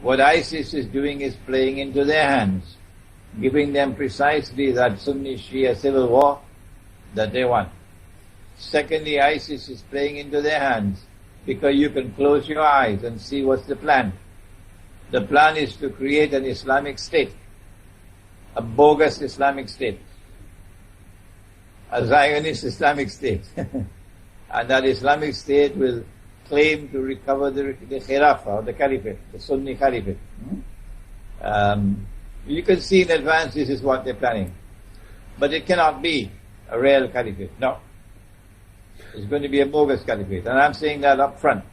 What ISIS is doing is playing into their hands, giving them precisely that Sunni-Shia civil war that they want. Secondly, ISIS is playing into their hands because you can close your eyes and see what's the plan. The plan is to create an Islamic state, a bogus Islamic state, a Zionist Islamic state. And that Islamic state will claim to recover the Khilafah or the Caliphate, the Sunni Caliphate. You can see in advance this is what they're planning. But it cannot be a real Caliphate. No. It's going to be a bogus Caliphate. And I'm saying that up front.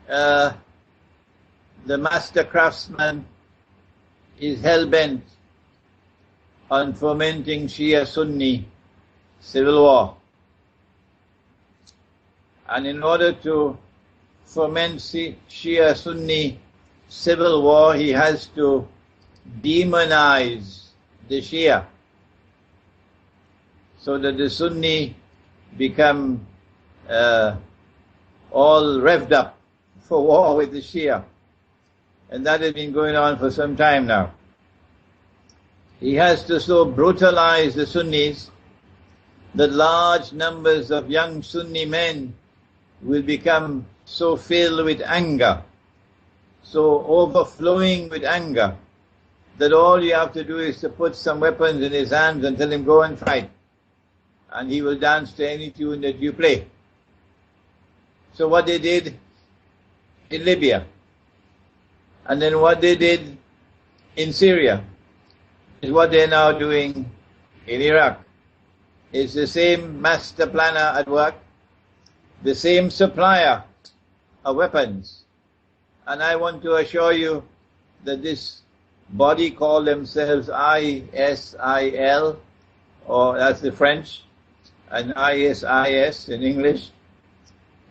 The master craftsman is hell-bent on fomenting Shia-Sunni civil war. And in order to foment Shia-Sunni civil war, he has to demonize the Shia so that the Sunni become all revved up for war with the Shia. And that has been going on for some time now. He has to so brutalize the Sunnis that large numbers of young Sunni men will become so filled with anger, so overflowing with anger, that all you have to do is to put some weapons in his hands and tell him go and fight, and he will dance to any tune that you play. So what they did in Libya, and then what they did in Syria, is what they're now doing in Iraq. It's the same master planner at work, the same supplier of weapons. And I want to assure you that this body called themselves ISIL, or that's the French, and ISIS in English,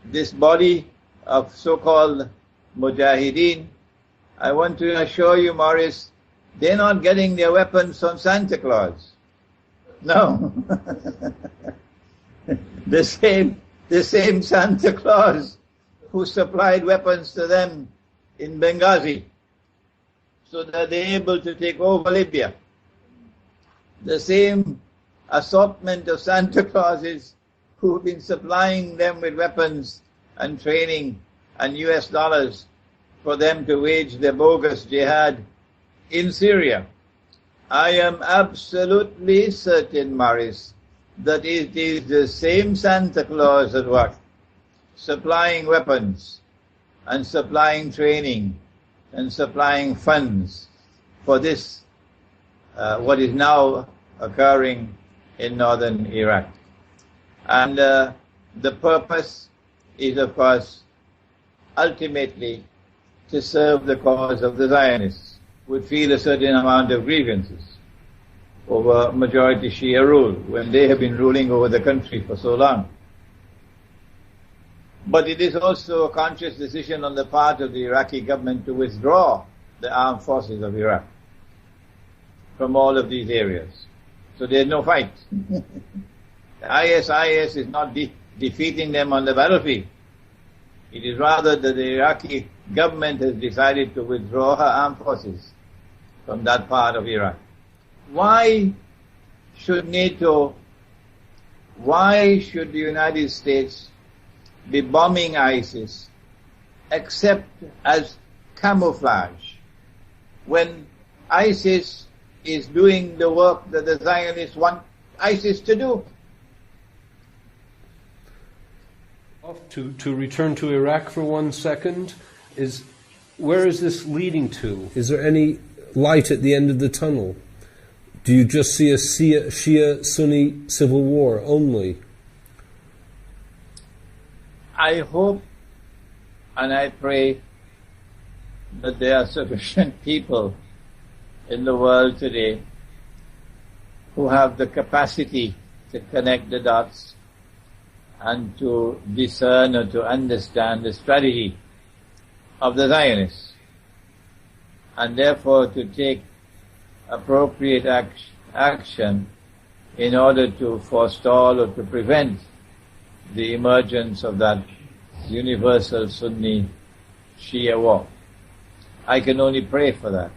this body of so-called Mujahideen, I want to assure you, Maurice, they're not getting their weapons from Santa Claus. No. The same Santa Claus who supplied weapons to them in Benghazi so that they're able to take over Libya. The same assortment of Santa Clauses who've been supplying them with weapons and training and US dollars for them to wage their bogus jihad in Syria. I am absolutely certain, Maurice, that it is the same Santa Claus at work, supplying weapons and supplying training and supplying funds for this, what is now occurring in northern Iraq. And the purpose is, of course, ultimately to serve the cause of the Zionists, would feel a certain amount of grievances over majority Shia rule when they have been ruling over the country for so long. But it is also a conscious decision on the part of the Iraqi government to withdraw the armed forces of Iraq from all of these areas. So there's no fight. The ISIS is not defeating them on the battlefield. It is rather that the Iraqi government has decided to withdraw her armed forces from that part of Iraq. Why should NATO, why should the United States be bombing ISIS except as camouflage when ISIS is doing the work that the Zionists want ISIS to do? To return to Iraq for 1 second, where is this leading to? Is there any light at the end of the tunnel? Do you just see a Shia-Sunni civil war only? I hope and I pray that there are sufficient people in the world today who have the capacity to connect the dots and to discern or to understand the strategy of the Zionists, and therefore to take appropriate action in order to forestall or to prevent the emergence of that universal Sunni Shia war. I can only pray for that.